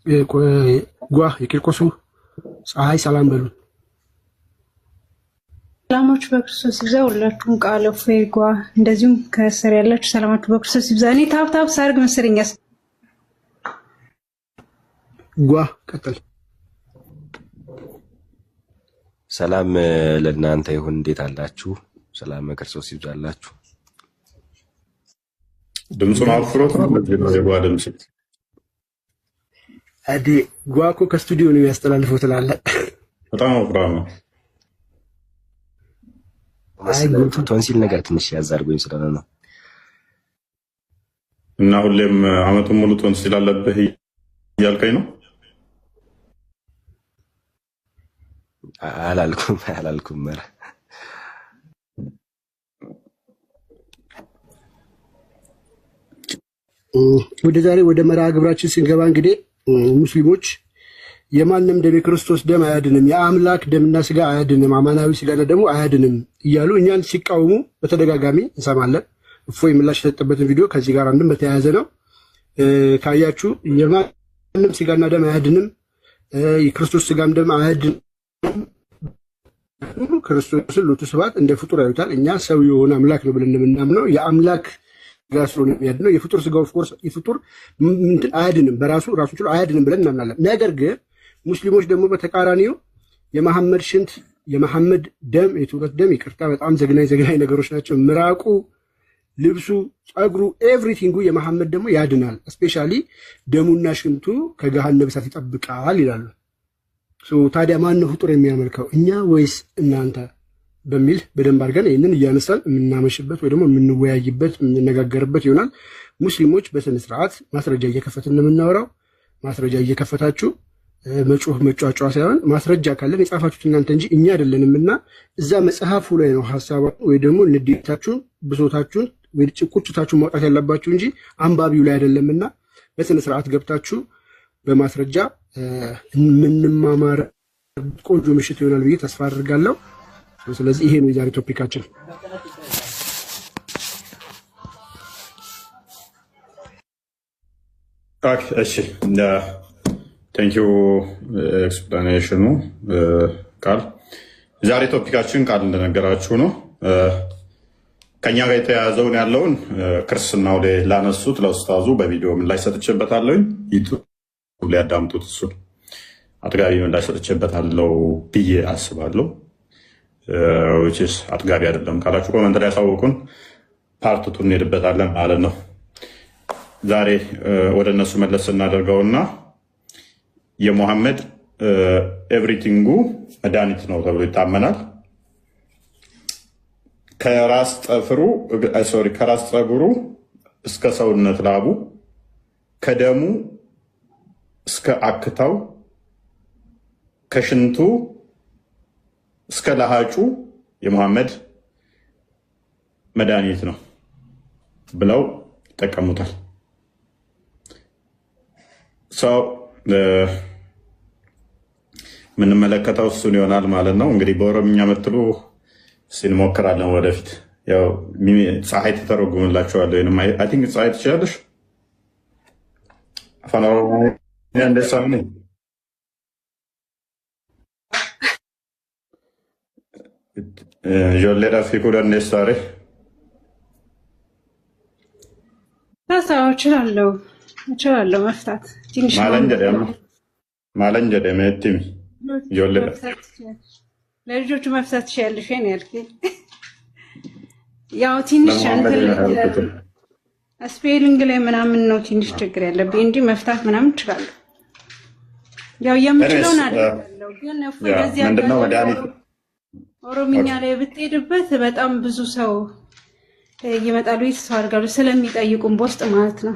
ጓ የቂርቆሱ ፀሐይ ሰላም በሉ። ሰላማችሁ በክርስቶስ ይብዛ። ሁላችሁም ቃለ እፎይ ጓ እንደዚሁም ከስር ያላችሁ ሰላማችሁ በክርስቶስ ይብዛ። እኔ ታብታብ ሳርግ መሰለኝ ጓ ቀጥል። ሰላም ለእናንተ ይሁን። እንዴት አላችሁ? ሰላም ክርስቶስ ይብዛላችሁ። ድምፁን አፍሮት ነው የጓ ድምፅ አዲ ጓ እኮ ከስቱዲዮ ነው የሚያስተላልፈው ትላለህ። በጣም ወፍራም ነው። ቶንሲል ነገር ትንሽ ያዛርጎኝ ስለሆነ ነው። እና ሁሌም አመቱን ሙሉ ቶንሲል አለብህ እያልከኝ ነው? አላልኩም። ወደ ዛሬ ወደ መርሃ ግብራችን ስንገባ እንግዲህ ሙስሊሞች የማንም ደም የክርስቶስ ደም አያድንም፣ የአምላክ ደምና ስጋ አያድንም፣ አማናዊ ስጋና ደግሞ አያድንም እያሉ እኛን ሲቃወሙ በተደጋጋሚ እንሰማለን። እፎይ ምላሽ የሰጠበትን ቪዲዮ ከዚህ ጋር አንድም በተያያዘ ነው። ካያችሁ የማንም ስጋና ደም አያድንም፣ የክርስቶስ ስጋም ደም አያድንም። ክርስቶስን ሎቱ ስብሐት እንደ ፍጡር ያዩታል። እኛ ሰው የሆነ አምላክ ነው ብለን የምናምነው የአምላክ ስጋ ስለሆነ የሚያድነው። የፍጡር ስጋ ኦፍ ኮርስ የፍጡር አያድንም፣ በራሱ ራሱን ችሎ አያድንም ብለን እናምናለን። ነገር ግን ሙስሊሞች ደግሞ በተቃራኒው የመሐመድ ሽንት፣ የመሐመድ ደም፣ የትውለት ደም፣ ይቅርታ በጣም ዘግናኝ ነገሮች ናቸው። ምራቁ፣ ልብሱ፣ ጸጉሩ፣ ኤቭሪቲንጉ የመሐመድ ደግሞ ያድናል። እስፔሻሊ ደሙና ሽንቱ ከገሃነመ እሳት ይጠብቃል ይላሉ። ታዲያ ማን ነው ፍጡር የሚያመልከው እኛ ወይስ እናንተ በሚል በደንብ አድርገን ይህንን እያነሳን የምናመሽበት ወይ ደግሞ የምንወያይበት የምንነጋገርበት ይሆናል። ሙስሊሞች በስነ ስርዓት ማስረጃ እየከፈትን የምናወራው። ማስረጃ እየከፈታችሁ መጮህ መጫጫ ሳይሆን ማስረጃ ካለን የጻፋችሁት እናንተ እንጂ እኛ አይደለንም። እና እዛ መጽሐፉ ላይ ነው ሀሳባችሁ ወይ ደግሞ ንዴታችሁን፣ ብሶታችሁን ወይ ቁጭታችሁን ማውጣት ያለባችሁ እንጂ አንባቢው ላይ አይደለምና በስነ ስርዓት ገብታችሁ በማስረጃ የምንማማር ቆንጆ ምሽት ይሆናል ብዬ ተስፋ አድርጋለሁ። ስለዚህ ይሄ ነው የዛሬ ቶፒካችን። እሺ ቴንኪዩ ኤክስፕላኔሽኑ ቃል። ዛሬ ቶፒካችን ቃል እንደነገራችሁ ነው። ከኛ ጋር የተያያዘውን ያለውን ክርስትናው ላይ ላነሱት ለኡስታዙ በቪዲዮ ምላሽ ሰጥቼበታለሁ። ዩቱብ ላይ ያዳምጡት። እሱን አጥጋቢ ምላሽ ሰጥቼበታለሁ ብዬ አስባለሁ። ዊችስ አጥጋቢ አይደለም ካላችሁ ኮመንት ላይ ያሳውቁን። ፓርቱቱ እንሄድበታለን ማለት ነው። ዛሬ ወደ እነሱ መለስ እናደርገውና የሙሐመድ ኤቭሪቲንጉ መድኃኒት ነው ተብሎ ይታመናል። ከራስ ፀጉሩ እስከ ሰውነት ላቡ፣ ከደሙ እስከ አክታው፣ ከሽንቱ እስከ ለሃጩ የሙሐመድ መድኃኒት ነው ብለው ይጠቀሙታል። ሰው የምንመለከተው እሱን ይሆናል ማለት ነው። እንግዲህ በኦሮምኛ ምትሉ እንሞክራለን ወደፊት። ያው ፀሐይ ተተረጉምላችኋለሁ። ወይም አይ ቲንክ ፀሐይ ትችላለሽ አፋን ኦሮሞ እንደሳኔ ጆሌዳ ፊኩ ደንደሳሬ እችላለሁ መፍታት ትንሽ ማለንጀ ደመትም ጆሌዳ ለልጆቹ መፍታት ትችያለሽ ነው ያልከኝ። ያው ትንሽ ስፔሊንግ ላይ ምናምን ነው ትንሽ ችግር ያለብኝ እንጂ መፍታት ምናምን እችላለሁ። ያው የምችለውን አደርጋለሁ። ግን በዚህ ኦሮምኛ ላይ ብትሄድበት በጣም ብዙ ሰው ይመጣሉ ተስፋ አድርጋለሁ። ስለሚጠይቁን በውስጥ ማለት ነው።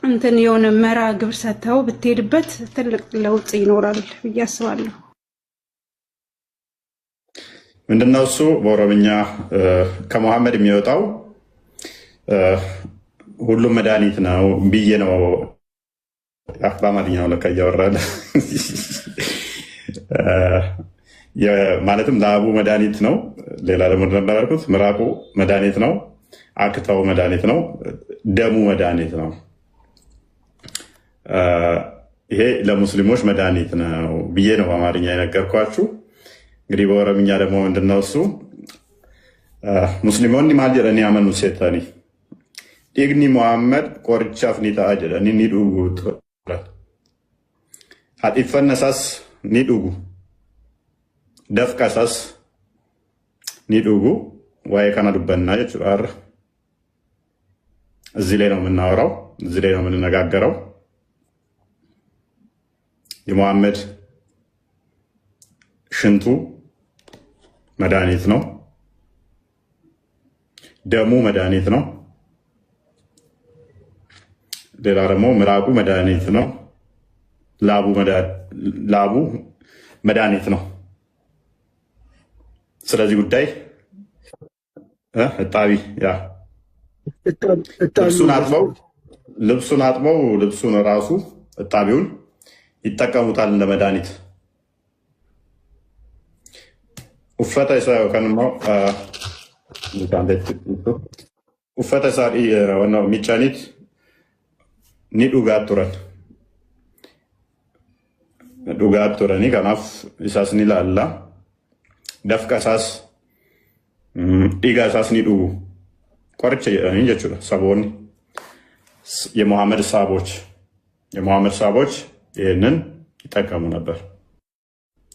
እንትን የሆነ መራ ግብር ሰጥተው ብትሄድበት ትልቅ ለውጥ ይኖራል ብዬ አስባለሁ። ምንድነው እሱ በኦሮምኛ ከመሐመድ የሚወጣው ሁሉም መድኃኒት ነው ብዬ ነው። በአማርኛ ነው ለካ እያወራለ ማለትም ላቡ መድኃኒት ነው። ሌላ ደግሞ እንደነበርኩት ምራቁ መድኃኒት ነው። አክታው መድኃኒት ነው። ደሙ መድኃኒት ነው ይሄ ለሙስሊሞች መድኃኒት ነው ብዬ ነው በአማርኛ የነገርኳችሁ። እንግዲህ በኦሮምኛ ደግሞ ምንድነው እሱ ሙስሊሞኒ ማል ጀደኒ አመኑ ሴተኒ ዲግኒ ሙሐመድ ቆርቻፍ ኒታ ጀደኒ ኒዱጉ ሀጢፈነሳስ ኒዱጉ ደፍቀሳስ ኒዱጉ ዋይ ከና ዱበና ጀቹራር እዚህ ላይ ነው የምናወራው፣ እዚህ ላይ ነው የምንነጋገረው። የሙሐመድ ሽንቱ መድኃኒት ነው፣ ደሙ መድኃኒት ነው። ሌላ ደግሞ ምራቁ መድኃኒት ነው፣ ላቡ መድኃኒት ነው። ስለዚህ ጉዳይ እጣቢ ያ ልብሱን አጥበው ልብሱን ራሱ እጣቢውን ይጠቀሙታል እንደ መድኃኒት። ኡፈተ ሳ ሚጫኒት ዱጋት ቱረኒ ከናፍ ኢሳስኒ ላላ ደፍቀሳስ ዲጋሳስ ዱጉ ቆርቼ ጀደኒ ጀቹ ሰቦኒ የሙሐመድ ሳቦች ይህንን ይጠቀሙ ነበር፣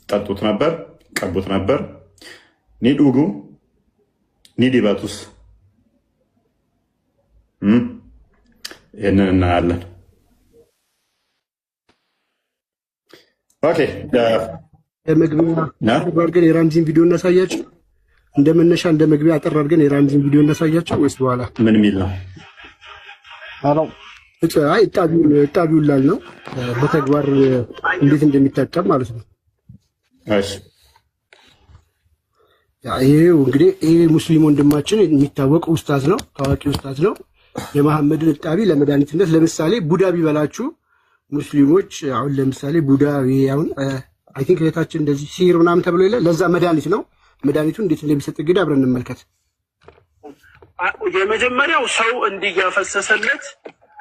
ጠጡት ነበር፣ ቀቡት ነበር። ኒዱጉ ኒዲበቱስ ይህንን እናያለን። ኦኬ ለመግቢያ አድርገን የራምዚን ቪዲዮ እናሳያቸው። እንደ መነሻ እንደ መግቢያ አጠር አድርገን የራምዚን ቪዲዮ እናሳያቸው ወይስ በኋላ ምን የሚል ነው? እጣቢውን ላል ነው በተግባር እንዴት እንደሚታጠብ ማለት ነው። ይሄው እንግዲህ ይሄ ሙስሊም ወንድማችን የሚታወቅ ኡስታዝ ነው፣ ታዋቂ ኡስታዝ ነው። የመሐመድን እጣቢ ለመድኃኒትነት ለምሳሌ ቡዳ ቢበላችሁ ሙስሊሞች አሁን ለምሳሌ ቡዳ አሁን አይ ቲንክ እህታችን እንደዚህ ሲር ምናምን ተብሎ የለ ለዛ መድኃኒት ነው። መድኃኒቱ እንዴት እንደሚሰጥ እንግዲህ አብረን እንመልከት። የመጀመሪያው ሰው እንዲያፈሰሰለት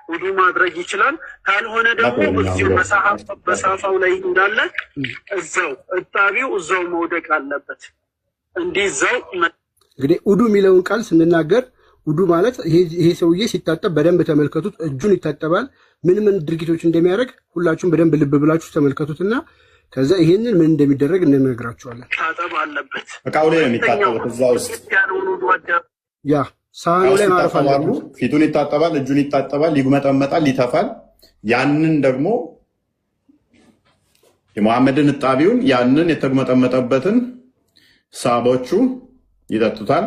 ውዱ ማድረግ ይችላል። ካልሆነ ደግሞ እዚሁ በሳፋው ላይ እንዳለ እዛው እጣቢው እዛው መውደቅ አለበት። እንዲዛው እንግዲህ ውዱ የሚለውን ቃል ስንናገር ውዱ ማለት ይሄ ሰውዬ ሲታጠብ በደንብ ተመልከቱት። እጁን ይታጠባል። ምን ድርጊቶች እንደሚያደርግ ሁላችሁም በደንብ ልብ ብላችሁ ተመልከቱትና ከዛ ይሄንን ምን እንደሚደረግ እንነግራችኋለን። ታጠብ አለበት። እቃው ላይ ነው የሚታጠቡት። እዛ ውስጥ ያ ሳህኑ ላይ ማረፍ አለበት። ፊቱን ይታጠባል፣ እጁን ይታጠባል፣ ይጉመጠመጣል፣ ይተፋል። ያንን ደግሞ የሙሐመድን እጣቢውን ያንን የተጉመጠመጠበትን ሳቦቹ ይጠጡታል።